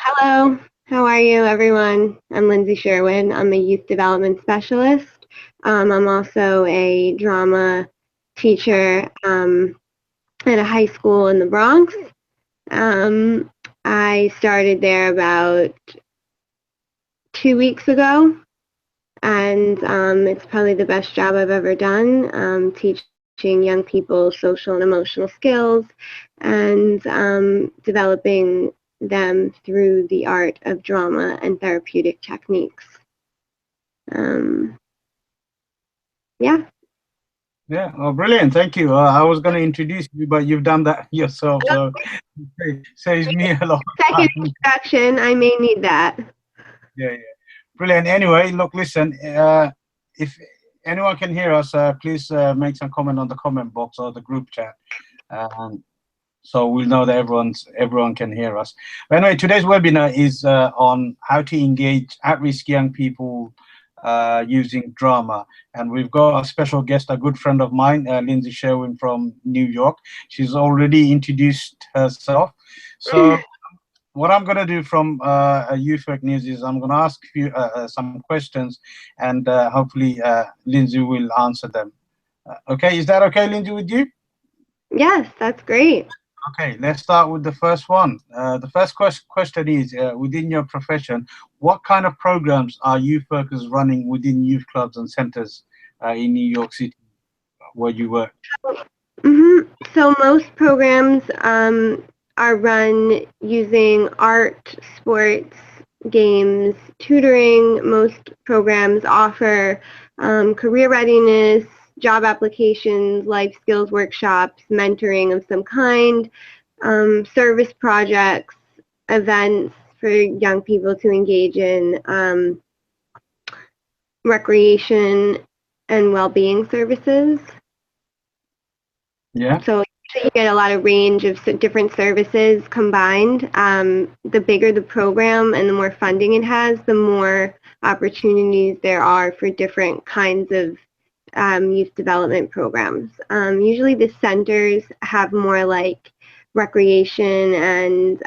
Hello, how are you, everyone? I'm Lindsey Sherwin. I'm a youth development specialist. I'm also a drama teacher at a high school in the Bronx. Um, I started there about 2 weeks ago, and it's probably the best job I've ever done, teaching young people social and emotional skills and developing them through the art of drama and therapeutic techniques. Um, yeah. Yeah, oh, brilliant. Thank you. I was going to introduce you, but you've done that yourself, so it saves me a lot of Second time. introduction, I may need that. Yeah, yeah. Brilliant. Anyway, look, listen, if anyone can hear us, please make some comment on the comment box or the group chat. Um, so we'll know that everyone can hear us. But anyway, today's webinar is on how to engage at-risk young people using drama, and we've got a special guest, a good friend of mine, Lindsey Sherwin from New York. She's already introduced herself. So what I'm going to do from Youth Work News is I'm going to ask you some questions, and hopefully Lindsey will answer them. Okay, is that okay, Lindsey, with you? Yes, that's great. Okay, let's start with the first one. The first question is, within your profession, what kind of programs are youth workers running within youth clubs and centers in New York City where you work? So most programs are run using art, sports, games, tutoring. Most programs offer career readiness, job applications, life skills workshops, mentoring of some kind, service projects, events for young people to engage in, recreation and well-being services. Yeah. So you get a lot of range of different services combined. The bigger the program and the more funding it has, the more opportunities there are for different kinds of youth development programs. Usually the centers have more like recreation and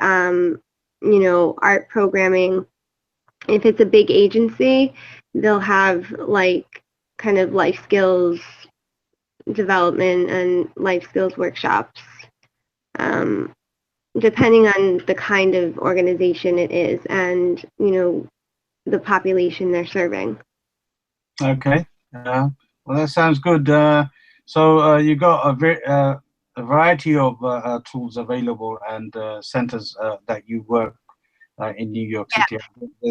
art programming. If it's a big agency, they'll have like kind of life skills development and life skills workshops, um, depending on the kind of organization it is and the population they're serving. Okay. Well, that sounds good. So you got a variety of tools available and centers that you work in New York City.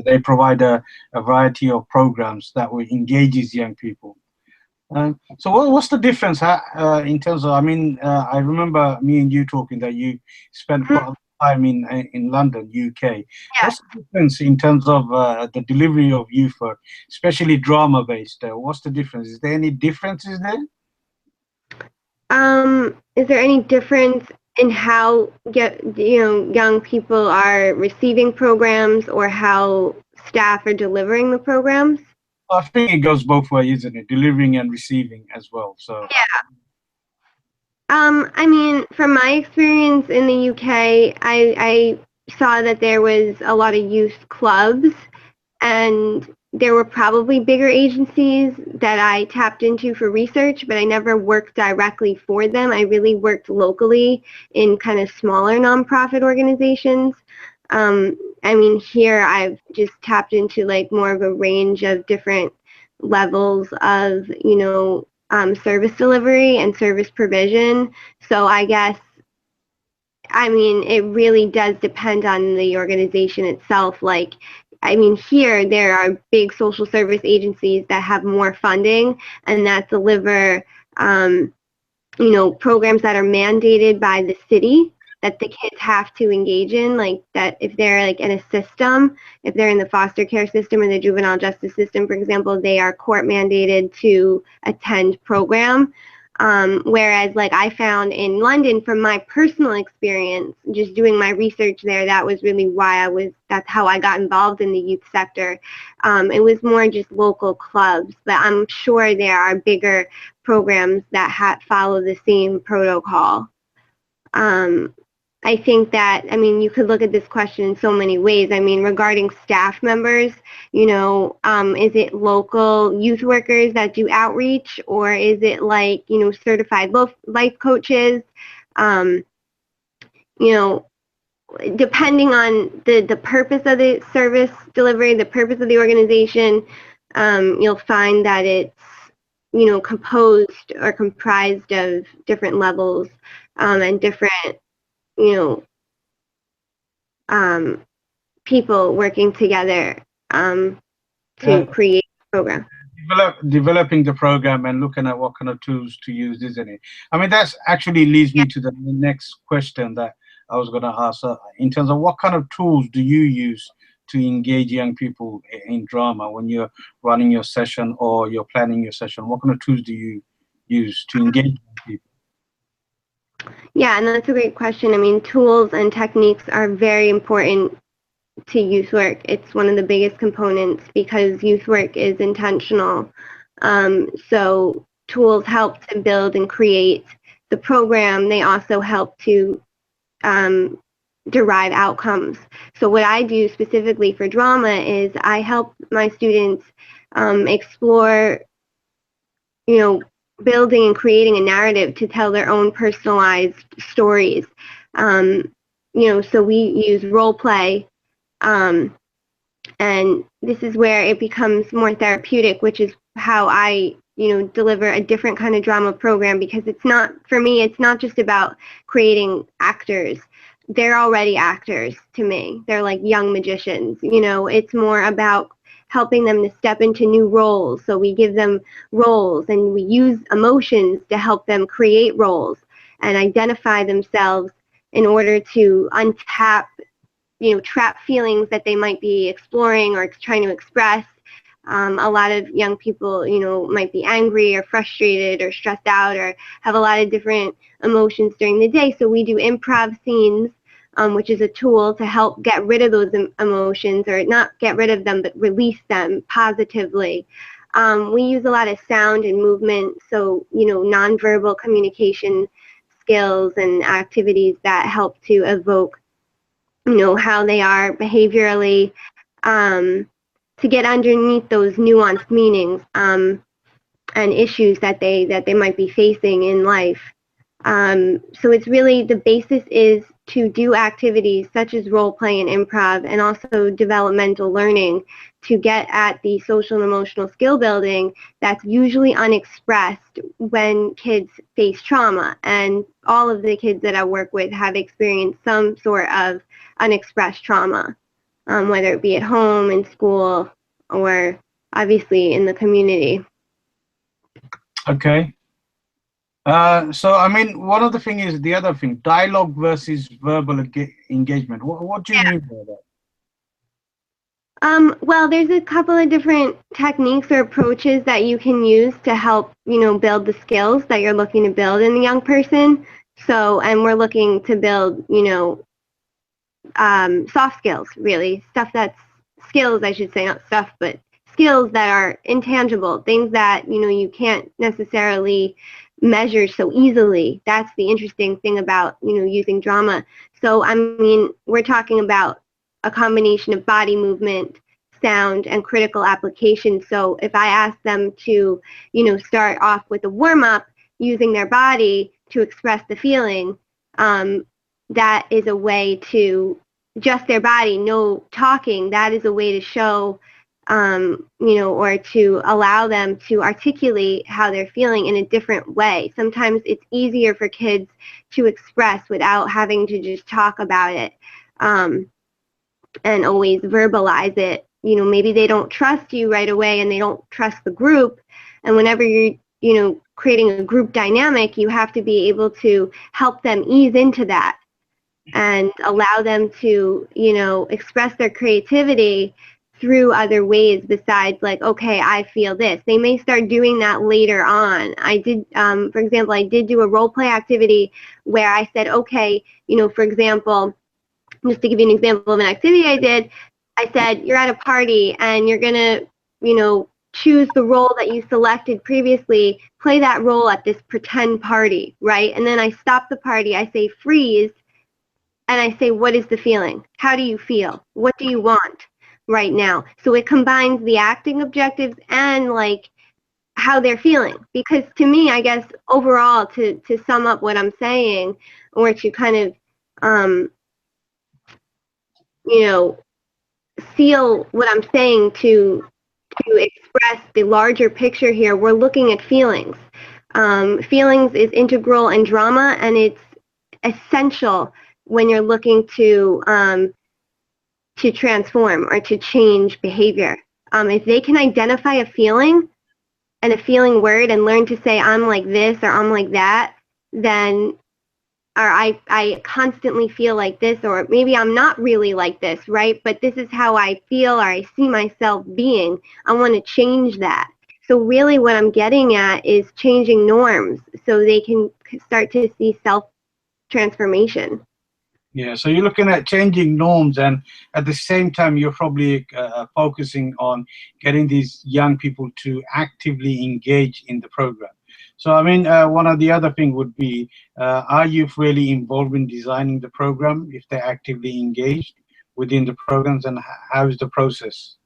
They provide a variety of programs that will engages young people. So what's the difference in terms of, I mean, I remember me and you talking that you spent quite a lot of time in London, UK. Yeah. What's the difference in terms of the delivery of youth work, especially drama-based? What's the difference? Is there any differences there? Is there any difference in how young people are receiving programs or how staff are delivering the programs? I think it goes both ways, isn't it? Delivering and receiving as well. So I mean, from my experience in the UK, I saw that there was a lot of youth clubs, and there were probably bigger agencies that I tapped into for research, but I never worked directly for them. I really worked locally in kind of smaller nonprofit organizations. I mean, here I've just tapped into like more of a range of different levels of, service delivery and service provision. So I guess, I mean, it really does depend on the organization itself. Like, I mean, here there are big social service agencies that have more funding and that deliver, programs that are mandated by the city that the kids have to engage in, like that if they're like in a system, if they're in the foster care system or the juvenile justice system, for example, they are court mandated to attend program. Whereas like I found in London from my personal experience, just doing my research there, that was really why that's how I got involved in the youth sector. It was more just local clubs, but I'm sure there are bigger programs that follow the same protocol. I think that, I mean, you could look at this question in so many ways. I mean, regarding staff members, is it local youth workers that do outreach, or is it like, certified life coaches? Um, you know, Depending on the purpose of the service delivery, the purpose of the organization, you'll find that it's, composed or comprised of different levels, and different, you know, um, people working together, to Uh, create a program. Developing the program and looking at what kind of tools to use, isn't it? I mean, that's actually leads Yeah. me to the next question that I was going to ask. In terms of what kind of tools do you use to engage young people in drama when you're running your session or you're planning your session? What kind of tools do you use to engage young people? Yeah, and that's a great question. I mean, tools and techniques are very important to youth work. It's one of the biggest components because youth work is intentional. So tools help to build and create the program. They also help to um, derive outcomes. So what I do specifically for drama is I help my students explore, you know, building and creating a narrative to tell their own personalized stories. So we use role play, um, and this is where it becomes more therapeutic, which is how I, deliver a different kind of drama program, because it's not, for me, it's not just about creating actors. They're already actors to me. They're like young magicians. It's more about helping them to step into new roles. So we give them roles and we use emotions to help them create roles and identify themselves in order to untap, trap feelings that they might be exploring or trying to express. A lot of young people, might be angry or frustrated or stressed out or have a lot of different emotions during the day. So we do improv scenes, which is a tool to help get rid of those emotions, or not get rid of them, but release them positively. We use a lot of sound and movement, so, nonverbal communication skills and activities that help to evoke, how they are behaviorally, um, to get underneath those nuanced meanings, and issues that they might be facing in life. So it's really, the basis is to do activities such as role play and improv, and also developmental learning, to get at the social and emotional skill building that's usually unexpressed when kids face trauma. And all of the kids that I work with have experienced some sort of unexpressed trauma, whether it be at home, in school, or obviously in the community. Okay. So, I mean, one of the thing is the other thing, dialogue versus verbal engagement. What do you mean by that? Well, there's a couple of different techniques or approaches that you can use to help, build the skills that you're looking to build in the young person. So, and we're looking to build, soft skills, really, stuff that's skills, I should say, not stuff, but skills that are intangible, things that, you can't necessarily measure so easily. That's the interesting thing about, using drama. So, I mean, we're talking about a combination of body movement, sound, and critical application. So if I ask them to, start off with a warm-up using their body to express the feeling, that is a way to, just their body, no talking, that is a way to show, or to allow them to articulate how they're feeling in a different way. Sometimes it's easier for kids to express without having to just talk about it, and always verbalize it. Maybe they don't trust you right away and they don't trust the group. And whenever you're, creating a group dynamic, you have to be able to help them ease into that and allow them to, express their creativity through other ways besides, like, okay, I feel this. They may start doing that later on. I did, for example, I did do a role play activity where I said, okay, for example, just to give you an example of an activity I did, I said, you're at a party and you're going to, choose the role that you selected previously, play that role at this pretend party, right? And then I stop the party, I say freeze, and I say, what is the feeling? How do you feel? What do you want right now? So it combines the acting objectives and like how they're feeling. Because to me, I guess overall, to sum up what I'm saying, or to kind of, you know, seal what I'm saying to express the larger picture here, we're looking at feelings. Feelings is integral in drama, and it's essential when you're looking to transform or to change behavior. If they can identify a feeling and a feeling word and learn to say I'm like this or I'm like that, then or I constantly feel like this, or maybe I'm not really like this, right? But this is how I feel or I see myself being. I want to change that. So really what I'm getting at is changing norms so they can start to see self-transformation. Yeah, so you're looking at changing norms, and at the same time, you're probably focusing on getting these young people to actively engage in the program. So, I mean, one of the other thing would be, are youth really involved in designing the program if they're actively engaged within the programs, and how is the process?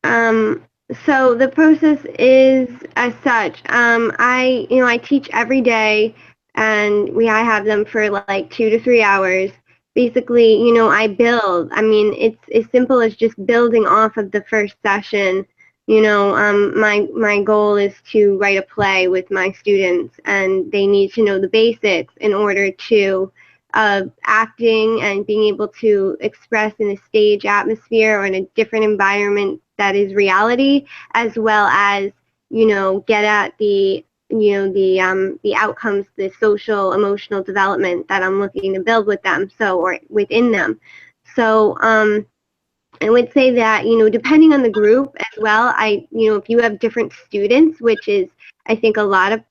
Um, so the process is as such. I teach every day, and I have them for like 2 to 3 hours. Basically, I build. I mean, it's as simple as just building off of the first session. My goal is to write a play with my students, and they need to know the basics in order to acting and being able to express in a stage atmosphere or in a different environment that is reality, as well as get at the outcomes, the social emotional development that I'm looking to build with them, or within them. So I would say that depending on the group as well, if you have different students, which is I think a lot of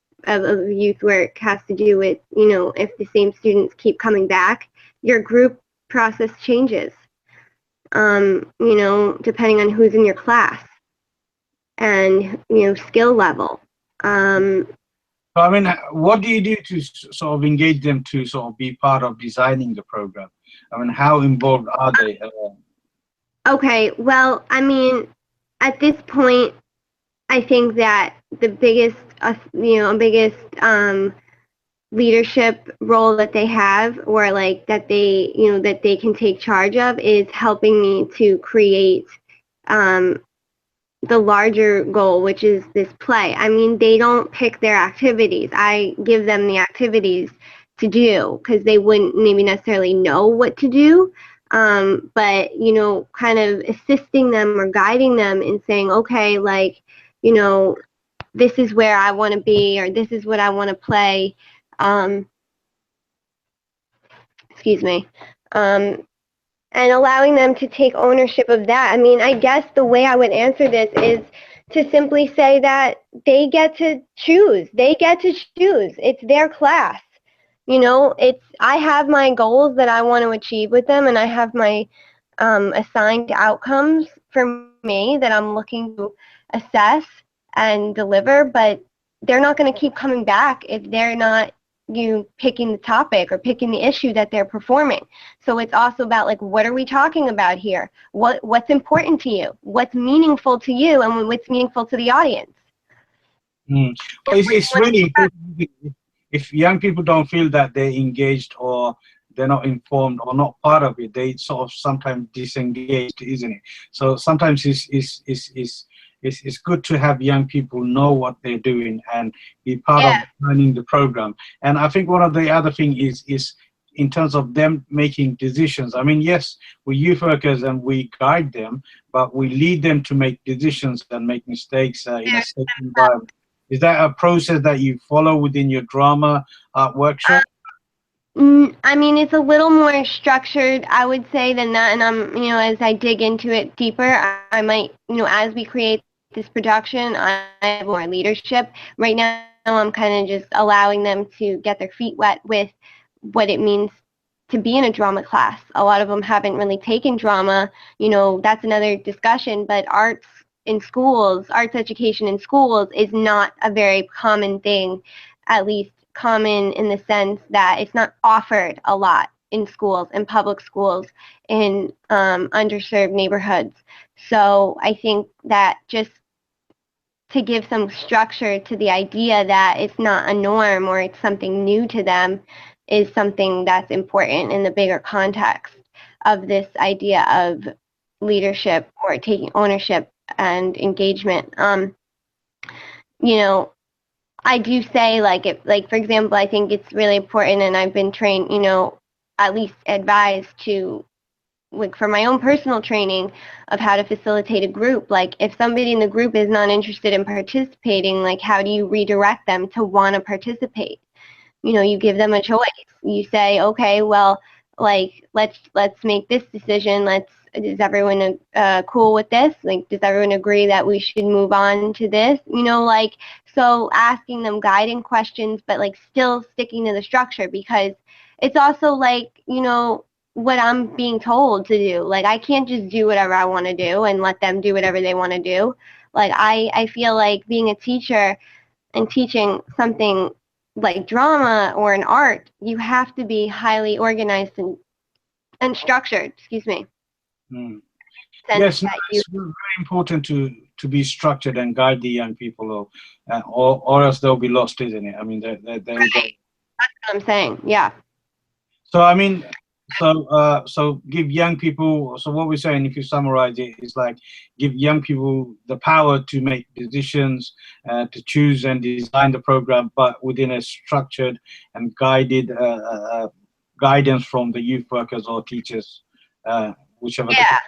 youth work has to do with if the same students keep coming back, your group process changes. Depending on who's in your class and skill level. Um, So, I mean, what do you do to sort of engage them to sort of be part of designing the program? I mean, how involved are they? okay, well, I mean, at this point, I think that the biggest leadership role that they have, or like that they can take charge of, is helping me to create um, the larger goal, which is this play. I mean, they don't pick their activities. I give them the activities to do because they wouldn't maybe necessarily know what to do. But, kind of assisting them or guiding them in saying, okay, like, this is where I want to be, or this is what I want to play. Um, excuse me. Um, and allowing them to take ownership of that. I mean, I guess the way I would answer this is to simply say that they get to choose. They get to choose. It's their class. I have my goals that I want to achieve with them, and I have my assigned outcomes for me that I'm looking to assess and deliver, but they're not going to keep coming back if they're not picking the topic or picking the issue that they're performing. So it's also about, like, what are we talking about here? What's important to you? What's meaningful to you, and what's meaningful to the audience? Mm. Well, it's really important. If young people don't feel that they're engaged, or they're not informed or not part of it, they sort of sometimes disengage, isn't it? So sometimes it's good to have young people know what they're doing and be part of Yeah. running the program. And I think one of the other thing is in terms of them making decisions. I mean, yes, we're youth workers and we guide them, but we lead them to make decisions and make mistakes in a safe environment. Is that a process that you follow within your drama workshop? I mean, it's a little more structured, I would say, than that. And as I dig into it deeper, I might, as we create this production, I have more leadership. Right now, I'm kind of just allowing them to get their feet wet with what it means to be in a drama class. A lot of them haven't really taken drama. That's another discussion, but arts education in schools is not a very common thing, at least common in the sense that it's not offered a lot in schools, in public schools, in underserved neighborhoods. So I think that just to give some structure to the idea that it's not a norm or it's something new to them is something that's important in the bigger context of this idea of leadership or taking ownership and engagement. You know, I do say, like, if, like, for example, I think it's really important, and I've been trained, at least advised to, like, for my own personal training of how to facilitate a group. Like, if somebody in the group is not interested in participating, like, how do you redirect them to want to participate? You give them a choice. You say, okay, well, like, let's make this decision. Is everyone cool with this? Like, does everyone agree that we should move on to this? Like, so asking them guiding questions, but like still sticking to the structure, because it's also like, what I'm being told to do. Like, I can't just do whatever I want to do and let them do whatever they want to do. Like, I feel like being a teacher and teaching something like drama or an art, you have to be highly organized and structured, excuse me. Yes, no, it's very important to be structured and guide the young people, or else they'll be lost, isn't it? I mean, right. That's what I'm saying. Yeah. So I mean, so give young people. So what we're saying, if you summarize it, is like give young people the power to make decisions, to choose and design the program, but within a structured and guided guidance from the youth workers or teachers, whichever. Yeah.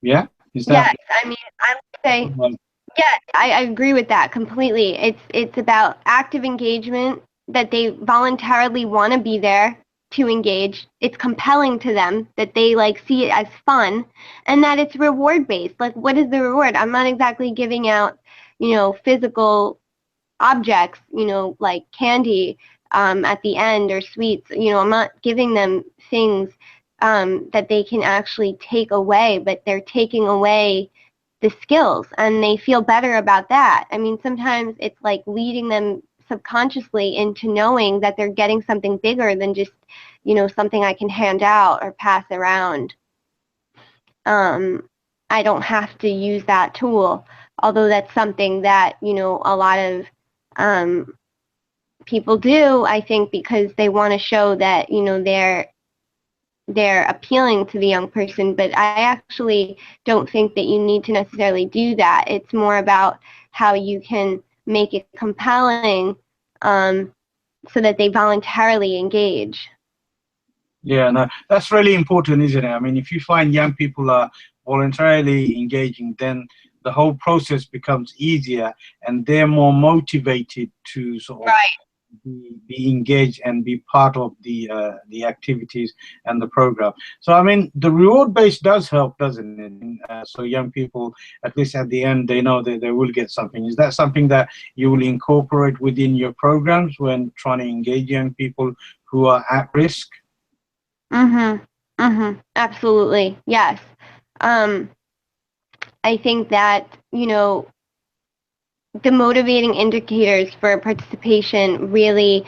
Yeah. Is Yes. that? I mean, I would say. Yeah, I agree with that completely. It's about active engagement, that they voluntarily want to be there to engage. It's compelling to them, that they like see it as fun, and that it's reward based. Like, what is the reward? I'm not exactly giving out, physical objects, like candy at the end, or sweets. I'm not giving them things that they can actually take away, but they're taking away the skills, and they feel better about that. I mean, sometimes it's like leading them subconsciously into knowing that they're getting something bigger than just, something I can hand out or pass around. I don't have to use that tool, although that's something that, a lot of people do, I think, because they want to show that, they're appealing to the young person, but I actually don't think that you need to necessarily do that. It's more about how you can make it compelling, so that they voluntarily engage. Yeah, no, that's really important, isn't it? I mean, if you find young people are voluntarily engaging, then the whole process becomes easier, and they're more motivated to sort of Right. be engaged and be part of the activities and the program. So I mean, the reward base does help, doesn't it? So young people, at least at the end, they know that they will get something. Is that something that you will incorporate within your programs when trying to engage young people who are at risk? Absolutely. Yes. I think that, the motivating indicators for participation really,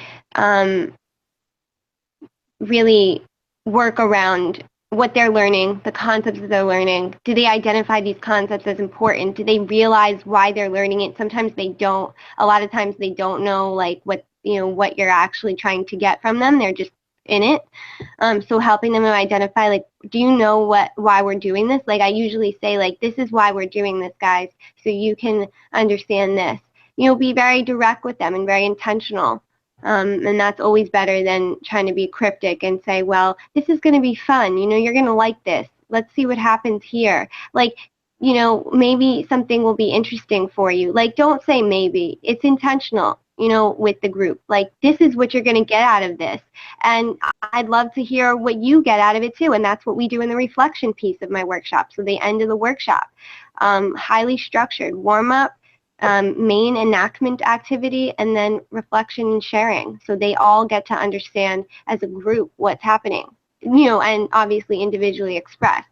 really work around what they're learning, the concepts that they're learning. Do they identify these concepts as important? Do they realize why they're learning it? Sometimes they don't. A lot of times they don't know, like, what you're actually trying to get from them. They're just in it. So helping them to identify, like, do you know why we're doing this? Like, I usually say, like, this is why we're doing this, guys, so you can understand this. Be very direct with them and very intentional. And that's always better than trying to be cryptic and say, well, this is going to be fun. You're going to like this. Let's see what happens here. Like, maybe something will be interesting for you. Like, don't say maybe. It's intentional, with the group. Like, this is what you're going to get out of this. And I'd love to hear what you get out of it too. And that's what we do in the reflection piece of my workshop. So the end of the workshop, highly structured, warm up, main enactment activity, and then reflection and sharing. So they all get to understand as a group what's happening, and obviously individually express.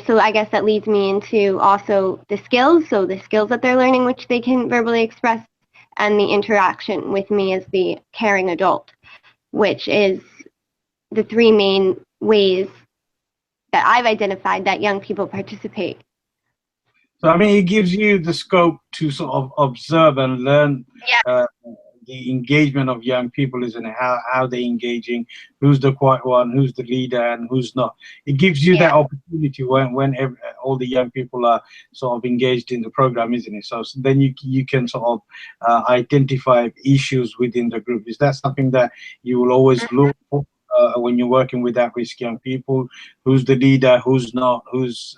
So I guess that leads me into also the skills. So the skills that they're learning, which they can verbally express and the interaction with me as the caring adult, which is the three main ways that I've identified that young people participate. So I mean, it gives you the scope to sort of observe and learn Yeah. the engagement of young people, isn't it? How they're engaging, who's the quiet one, who's the leader, and who's not. It gives you that opportunity when all the young people are sort of engaged in the program, isn't it? So then you can sort of identify issues within the group. Is that something that you will always look for? When you're working with at-risk young people, who's the leader, who's not, whose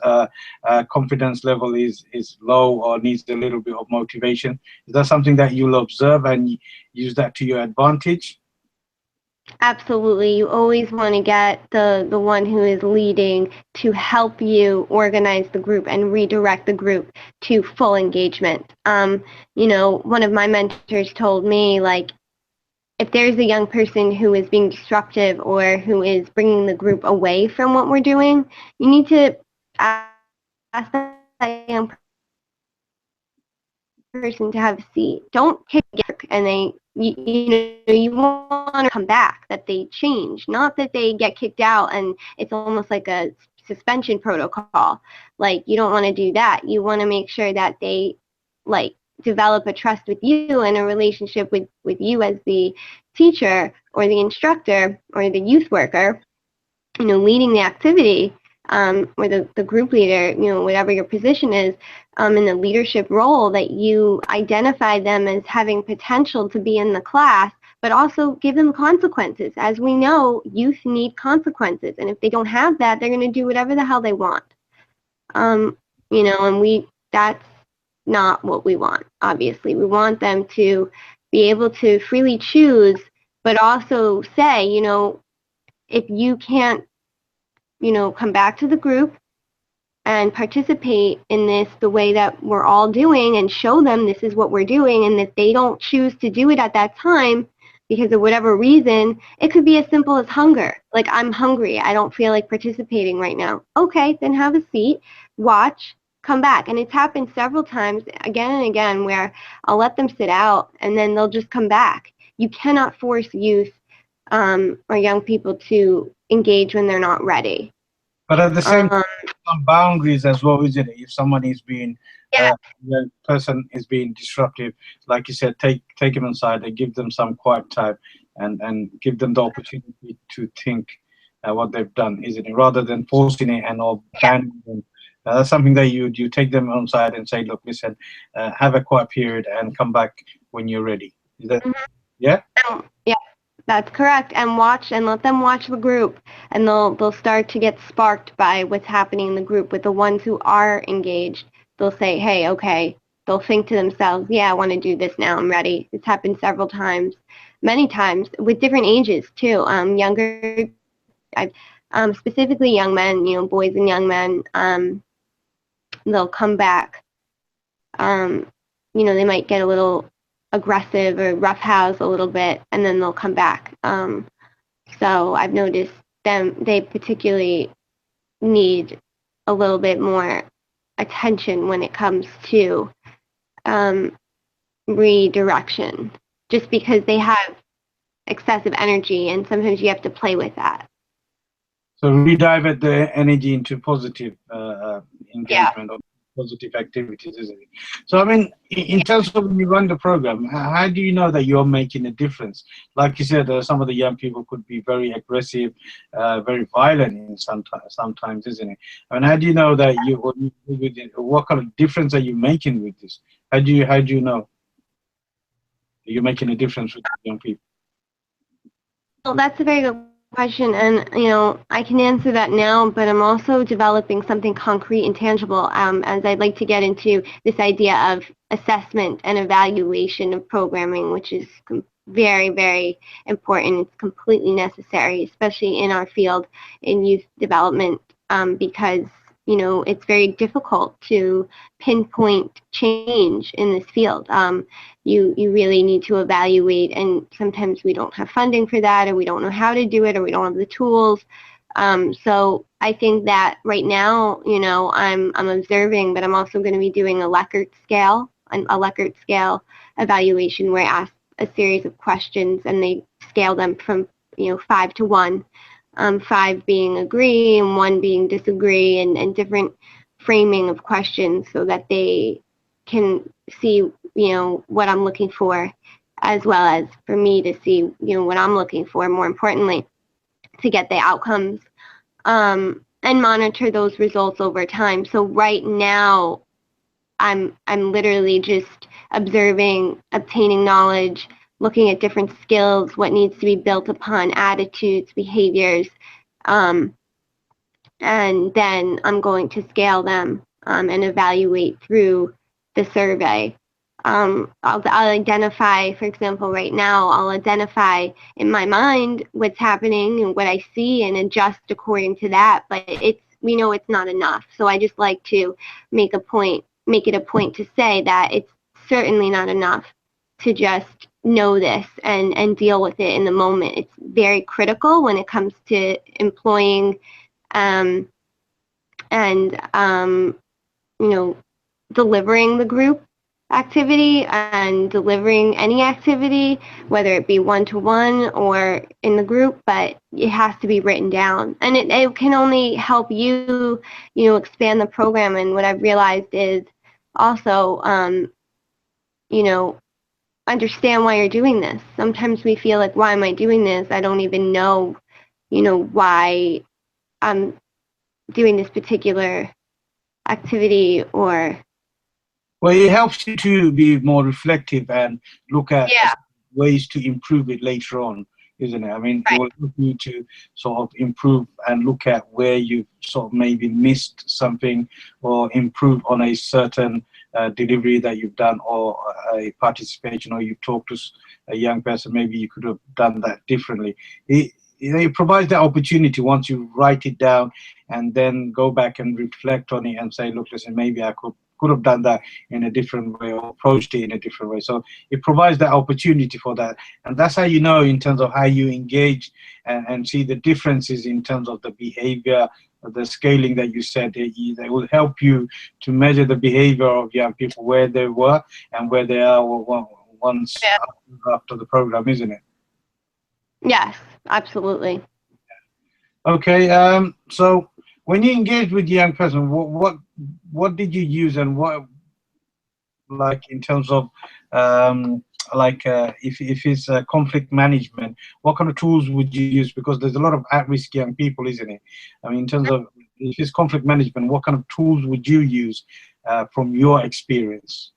confidence level is low or needs a little bit of motivation? Is that something that you'll observe and use that to your advantage? Absolutely. You always want to get the one who is leading to help you organize the group and redirect the group to full engagement. One of my mentors told me, like, if there's a young person who is being disruptive or who is bringing the group away from what we're doing, you need to ask that young person to have a seat. Don't kick and you want to come back, that they change, not that they get kicked out and it's almost like a suspension protocol. Like, you don't want to do that. You want to make sure that they like develop a trust with you and a relationship with you as the teacher or the instructor or the youth worker, leading the activity, or the group leader, whatever your position is, in the leadership role, that you identify them as having potential to be in the class, but also give them consequences. As we know, youth need consequences, and if they don't have that, they're going to do whatever the hell they want. And that's not what we want, obviously. We want them to be able to freely choose, but also say, if you can't come back to the group and participate in this the way that we're all doing, and show them this is what we're doing, and that they don't choose to do it at that time because of whatever reason. It could be as simple as hunger. Like, I'm hungry. I don't feel like participating right now. Okay, then have a seat, watch, come back. And it's happened several times, again and again, where I'll let them sit out and then they'll just come back. You cannot force youth or young people to engage when they're not ready. But at the same time, some boundaries as well, isn't it? If someone is being, the person is being disruptive, like you said, take them inside and give them some quiet time, and give them the opportunity to think what they've done, isn't it? Rather than forcing it and or banning them. That's something that you take them outside and say, look, listen, have a quiet period and come back when you're ready. Is that yeah? Yeah. That's correct. And let them watch the group, and they'll start to get sparked by what's happening in the group. With the ones who are engaged, they'll say, hey, okay. They'll think to themselves, yeah, I want to do this now. I'm ready. It's happened several times, many times, with different ages too. Younger, specifically young men, boys and young men, they'll come back. They might get a little aggressive or roughhouse a little bit, and then they'll come back. So I've noticed they particularly need a little bit more attention when it comes to redirection, just because they have excessive energy, and sometimes you have to play with that. So redirect the energy into positive engagement or positive activities, isn't it? So I mean, in terms of when you run the program, how do you know that you're making a difference? Like you said, some of the young people could be very aggressive, very violent in sometimes, isn't it? And how do you know that what kind of difference are you making with this? How do you know that you're making a difference with young people? Well, that's a very good question, and I can answer that now, but I'm also developing something concrete and tangible, as I'd like to get into this idea of assessment and evaluation of programming, which is very, very important. It's completely necessary, especially in our field in youth development, because it's very difficult to pinpoint change in this field. You really need to evaluate, and sometimes we don't have funding for that, or we don't know how to do it, or we don't have the tools. So I think that right now, I'm observing, but I'm also going to be doing a Likert scale evaluation where I ask a series of questions and they scale them from 5 to 1, 5 being agree and 1 being disagree, and different framing of questions so that they can see what I'm looking for, as well as for me to see what I'm looking for, more importantly, to get the outcomes, and monitor those results over time. So right now I'm literally just observing, obtaining knowledge, looking at different skills, what needs to be built upon, attitudes, behaviors, and then I'm going to scale them, and evaluate through the survey. I'll identify, for example, right now, I'll identify in my mind what's happening and what I see and adjust according to that. But we know it's not enough. So I just like to make it a point to say that it's certainly not enough to just know this and deal with it in the moment. It's very critical when it comes to employing and delivering the group activity and delivering any activity, whether it be one-to-one or in the group, but it has to be written down. And it can only help you, expand the program. And what I've realized is also, understand why you're doing this. Sometimes we feel like, why am I doing this? I don't even know, why I'm doing this particular activity or. Well, it helps you to be more reflective and look at ways to improve it later on, isn't it? I mean, it will help you to sort of improve and look at where you sort of maybe missed something or improve on a certain delivery that you've done, or a participation, or you talked to a young person, maybe you could have done that differently. It provides the opportunity, once you write it down and then go back and reflect on it and say, look, listen, maybe I could have done that in a different way, or approached it in a different way. So it provides that opportunity for that. And that's how you know, in terms of how you engage and see the differences in terms of the behavior, the scaling that you said. They will help you to measure the behavior of young people, where they were and where they are once after the program, isn't it? Yes, absolutely. Okay, so when you engage with young person, what did you use, and what, like, in terms of if it's conflict management, what kind of tools would you use? Because there's a lot of at-risk young people, isn't it? I mean, in terms of if it's conflict management, what kind of tools would you use from your experience?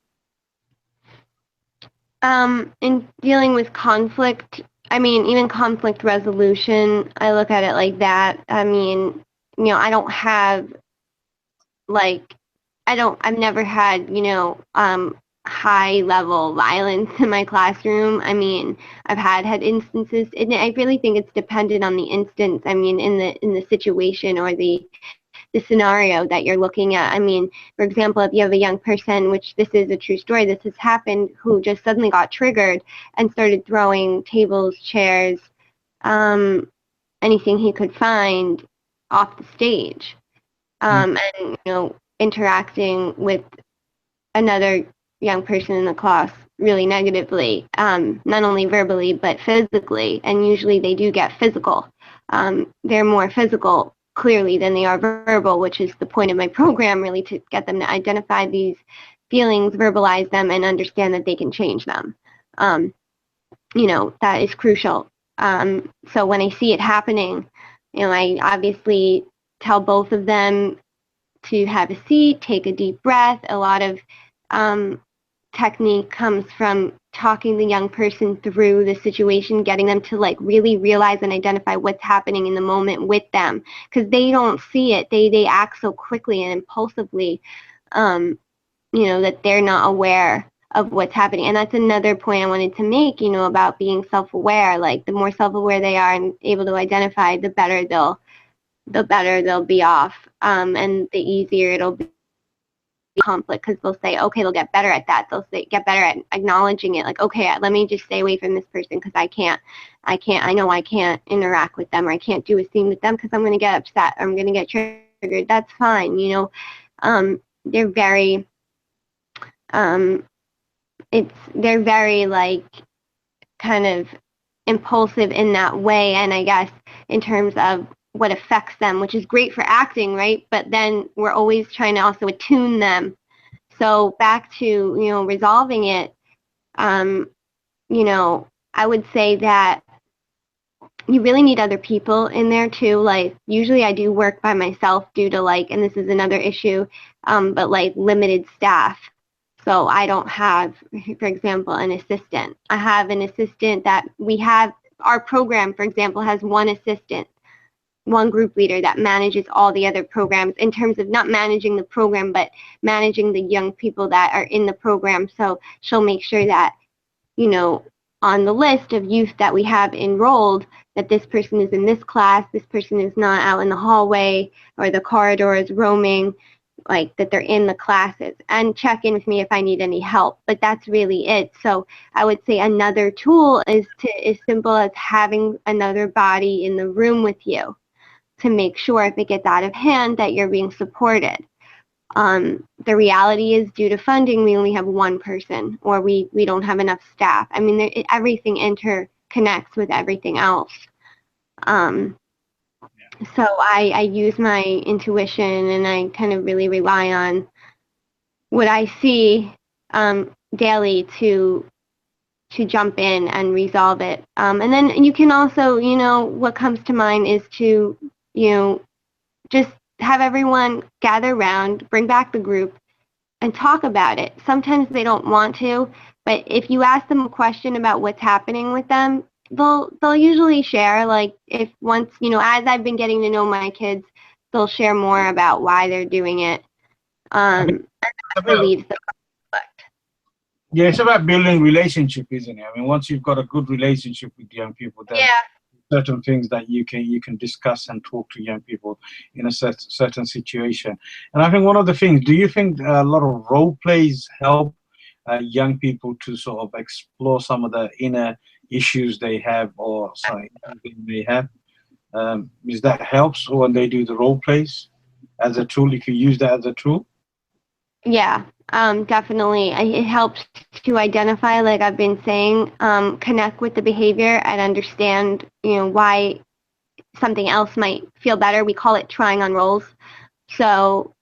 In dealing with conflict, I mean, even conflict resolution, I look at it like that. I mean, I don't have, like, I've never had, high level violence in my classroom. I mean, I've had instances, and I really think it's dependent on the instance. I mean, in the situation or the scenario that you're looking at. I mean, for example, if you have a young person, which this is a true story, this has happened, who just suddenly got triggered and started throwing tables, chairs, anything he could find off the stage, and interacting with another young person in the class really negatively, not only verbally but physically, and usually they do get physical. They're more physical clearly than they are verbal, which is the point of my program, really, to get them to identify these feelings, verbalize them, and understand that they can change them. That is crucial. So when I see it happening, I obviously tell both of them to have a seat, take a deep breath. A lot of technique comes from talking the young person through the situation, getting them to really realize and identify what's happening in the moment with them, because they don't see it. They act so quickly and impulsively, that they're not aware of what's happening. And that's another point I wanted to make, about being self-aware. Like, the more self-aware they are and able to identify, the better they'll be off, and the easier it'll be conflict, because they'll say, okay, they'll get better at that. They'll get better at acknowledging it. Like, okay, let me just stay away from this person because I know I can't interact with them, or I can't do a scene with them because I'm going to get upset, or I'm going to get triggered. That's fine. They're very, they're very like kind of impulsive in that way, and I guess in terms of what affects them, which is great for acting, right? But then we're always trying to also attune them. So back to, resolving it, I would say that you really need other people in there too. Like usually I do work by myself due to like, and this is another issue, but like limited staff. So I don't have, for example, an assistant. I have an assistant that we have, our program, for example, has one assistant, one group leader that manages all the other programs in terms of not managing the program, but managing the young people that are in the program. So she'll make sure that, on the list of youth that we have enrolled, that this person is in this class, this person is not out in the hallway or the corridors roaming, like that they're in the classes, and check in with me if I need any help. But that's really it. So I would say another tool is as simple as having another body in the room with you to make sure if it gets out of hand that you're being supported. The reality is, due to funding, we only have one person, or we don't have enough staff. I mean, everything interconnects with everything else. So I use my intuition, and I kind of really rely on what I see daily to jump in and resolve it. And then you can also, what comes to mind is to, just have everyone gather around, bring back the group, and talk about it. Sometimes they don't want to, but if you ask them a question about what's happening with them, they'll usually share. Like if once, as I've been getting to know my kids, they'll share more about why they're doing it. And that relieves the conflict. Yeah, it's about building relationship, isn't it? I mean, once you've got a good relationship with young people, then certain things that you can discuss and talk to young people in a certain situation. And I think one of the things, do you think a lot of role plays help young people to sort of explore some of the inner issues they have, or sorry, they may have? Is that helps when they do the role plays as a tool? You can use that as a tool. Yeah, definitely. It helps to identify, like I've been saying, connect with the behavior and understand, why something else might feel better. We call it trying on roles. So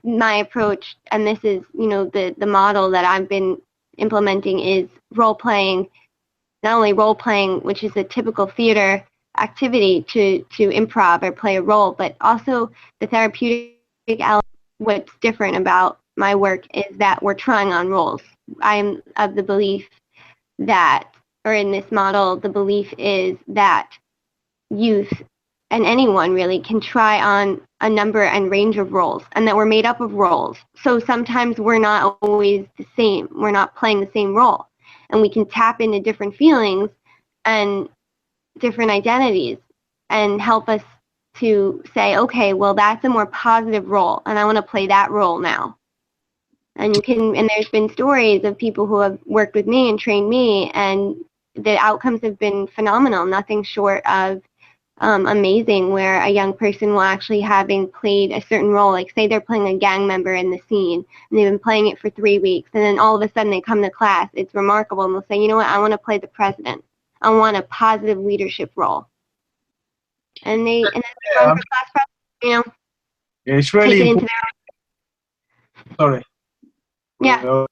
my approach, and this is, the model that I've been implementing, is role playing. Not only role playing, which is a typical theater activity to improv or play a role, but also the therapeutic element. What's different about my work is that we're trying on roles. I'm of the belief that, or in this model, the belief is that youth and anyone really can try on a number and range of roles, and that we're made up of roles. So sometimes we're not always the same. We're not playing the same role, and we can tap into different feelings and different identities and help us to say, okay, well, that's a more positive role, and I want to play that role now. And there's been stories of people who have worked with me and trained me, and the outcomes have been phenomenal, nothing short of amazing, where a young person will actually, having played a certain role, like say they're playing a gang member in the scene, and they've been playing it for 3 weeks, and then all of a sudden they come to class, it's remarkable, and they'll say, you know what, I want to play the president. I want a positive leadership role. And they run for class president, It's really take it important. into their. Sorry. Yeah.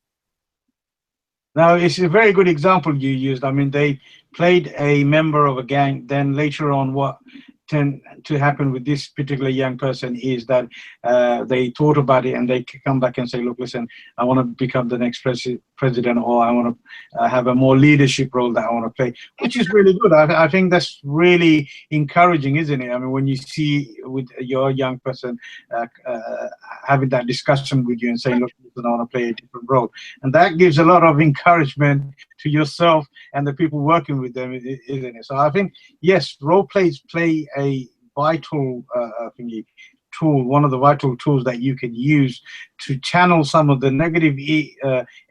Now, it's a very good example you used. I mean, they played a member of a gang. Then later on, what tend to happen with this particular young person is that they thought about it, and they come back and say, look, listen, I want to become the next president, or I want to have a more leadership role that I want to play, which is really good. I think that's really encouraging, isn't it? I mean, when you see with your young person having that discussion with you and saying, look, listen, I want to play a different role. And that gives a lot of encouragement to yourself and the people working with them, isn't it? So I think, yes, role plays play a vital tool, one of the vital tools that you can use to channel some of the negative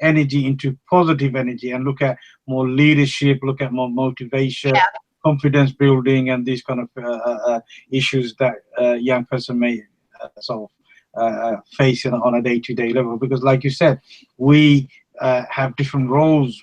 energy into positive energy, and look at more leadership, look at more motivation, confidence building, and these kind of issues that a young person may sort of face on a day-to-day level. Because like you said, we have different roles.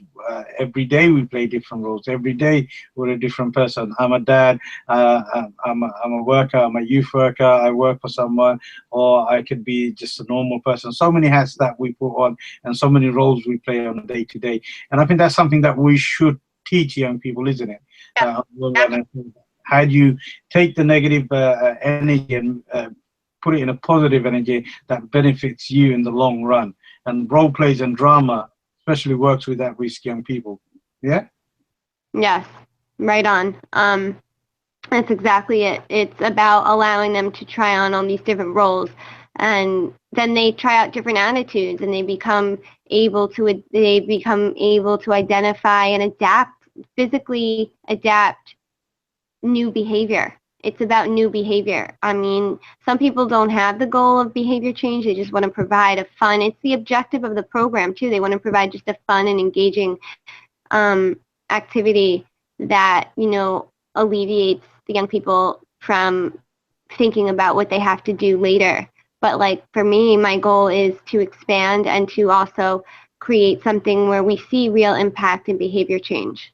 Every day we play different roles. Every day we're a different person. I'm a dad. I'm a worker. I'm a youth worker. I work for someone, or I could be just a normal person. So many hats that we put on, and so many roles we play on a day to day. And I think that's something that we should teach young people, isn't it? How do you take the negative energy and put it in a positive energy that benefits you in the long run? And role plays and drama especially works with at-risk young people. Yeah? Yes, right on. That's exactly it. It's about allowing them to try on all these different roles, and then they try out different attitudes, and they become able to identify and physically adapt new behavior. It's about new behavior. I mean, some people don't have the goal of behavior change. They just want to provide a fun. It's the objective of the program too. They want to provide just a fun and engaging activity that, alleviates the young people from thinking about what they have to do later. But like for me, my goal is to expand and to also create something where we see real impact and behavior change.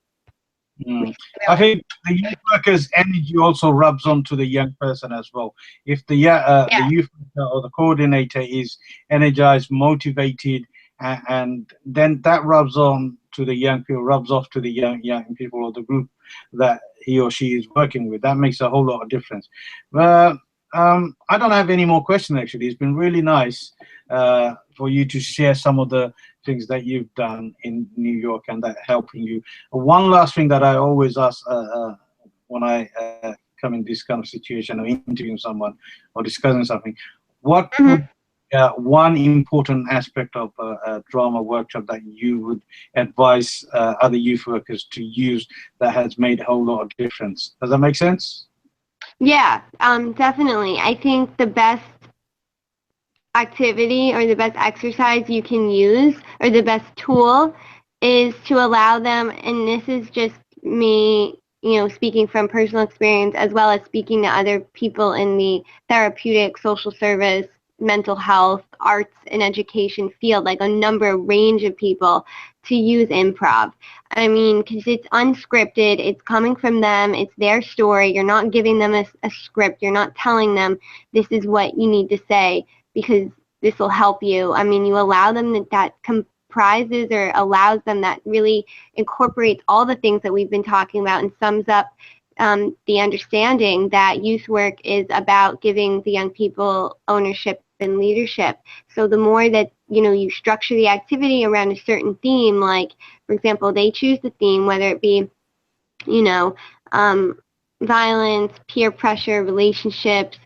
I think the youth worker's energy also rubs onto the young person as well. If the youth worker or the coordinator is energized, motivated, and then that rubs on to the young people, rubs off to the young people or the group that he or she is working with. That makes a whole lot of difference. I don't have any more questions, actually. It's been really nice for you to share some of the things that you've done in New York and that helping you. One last thing that I always ask when I come in this kind of situation or interviewing someone or discussing something, what would one important aspect of a drama workshop that you would advise other youth workers to use that has made a whole lot of difference? Does that make sense? Yeah, definitely. I think the best activity or the best exercise you can use or the best tool is to allow them, and this is just me, speaking from personal experience as well as speaking to other people in the therapeutic, social service, mental health, arts and education field, like a range of people, to use improv. I mean, because it's unscripted, it's coming from them, it's their story. You're not giving them a script. You're not telling them this is what you need to say because this will help you. I mean, you allow them that comprises or allows them that really incorporates all the things that we've been talking about and sums up the understanding that youth work is about giving the young people ownership and leadership. So the more that you structure the activity around a certain theme, like for example, they choose the theme, whether it be violence, peer pressure, relationships,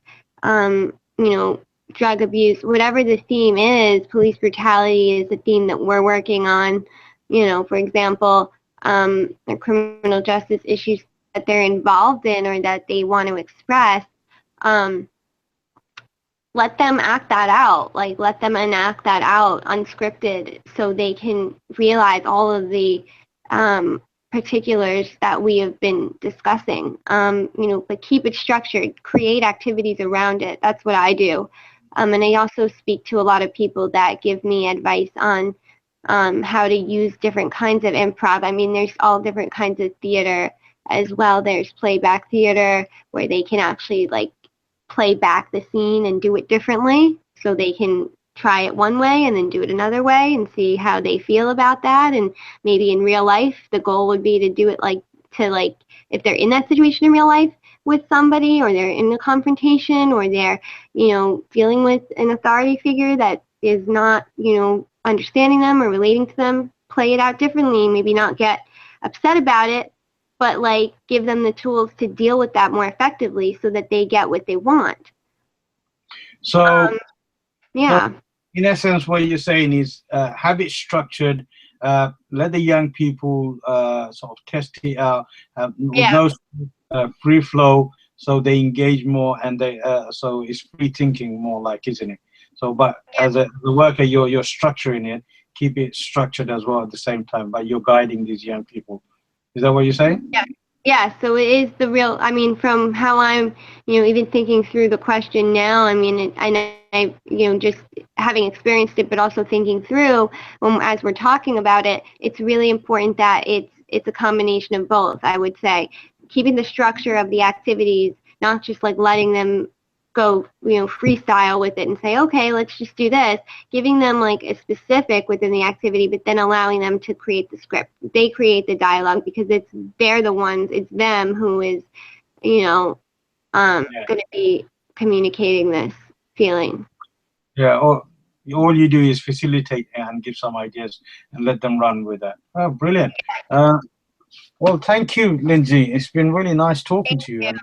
drug abuse, whatever the theme is. Police brutality is the theme that we're working on. For example, the criminal justice issues that they're involved in or that they want to express. Let them act that out. Like, let them enact that out unscripted so they can realize all of the particulars that we have been discussing. But keep it structured, create activities around it. That's what I do. And I also speak to a lot of people that give me advice on how to use different kinds of improv. I mean, there's all different kinds of theater as well. There's playback theater where they can actually like play back the scene and do it differently, so they can try it one way and then do it another way and see how they feel about that. And maybe in real life, the goal would be to do it if they're in that situation in real life with somebody, or they're in a confrontation, or they're, dealing with an authority figure that is not, understanding them or relating to them, play it out differently, maybe not get upset about it, but give them the tools to deal with that more effectively so that they get what they want. So, yeah. So in essence, what you're saying is have it structured, let the young people sort of test it out with no free flow, so they engage more, and they so it's free thinking more, like, isn't it? So, but as a worker, you're structuring it, keep it structured as well at the same time, but you're guiding these young people. Is that what you're saying? Yeah, so it is the real, I mean, from how I'm, even thinking through the question now, I mean, I just having experienced it, but also thinking through as we're talking about it, it's really important that it's a combination of both. I would say keeping the structure of the activities, not just like letting them go, freestyle with it and say, okay, let's just do this, giving them like a specific within the activity, but then allowing them to create the script. They create the dialogue because it's them who is, going to be communicating this feeling. Yeah, all you do is facilitate and give some ideas and let them run with that. Oh, brilliant. Well, thank you, Lindsey. It's been really nice talking to you, and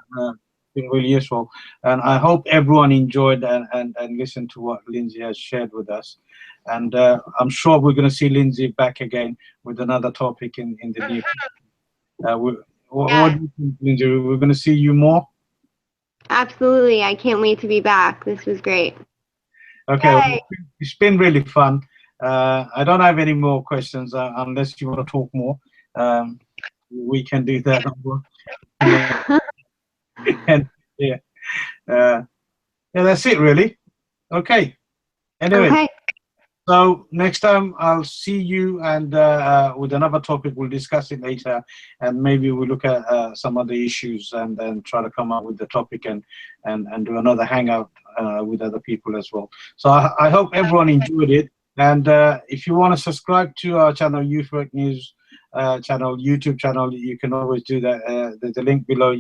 been really useful. And I hope everyone enjoyed and listened to what Lindsey has shared with us. And I'm sure we're going to see Lindsey back again with another topic in the near future. What do you think, Lindsey? We're going to see you more? Absolutely. I can't wait to be back. This was great. Okay, well, it's been really fun. I don't have any more questions unless you want to talk more. We can do that. And yeah, that's it really. Okay. Anyway, okay. So next time I'll see you, and with another topic. We'll discuss it later, and maybe we'll look at some other issues and then try to come up with the topic and do another hangout with other people as well. So I hope everyone enjoyed it. And if you want to subscribe to our channel, Youth Work News channel, YouTube channel, you can always do that. There's a link below.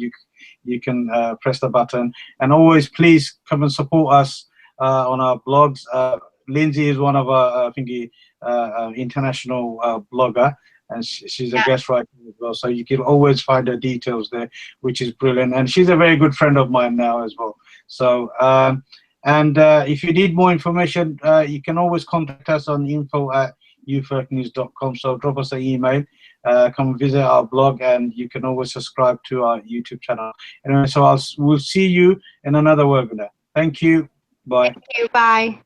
You can press the button, and always please come and support us on our blogs. Lindsey is one of our, I think, international blogger, and she's a guest writer as well. So you can always find her details there, which is brilliant. And she's a very good friend of mine now as well. So, if you need more information, you can always contact us on info@youthworknews.com. So drop us an email, come visit our blog, and you can always subscribe to our YouTube channel. Anyway, so we'll see you in another webinar. Thank you. Bye. Thank you. Bye.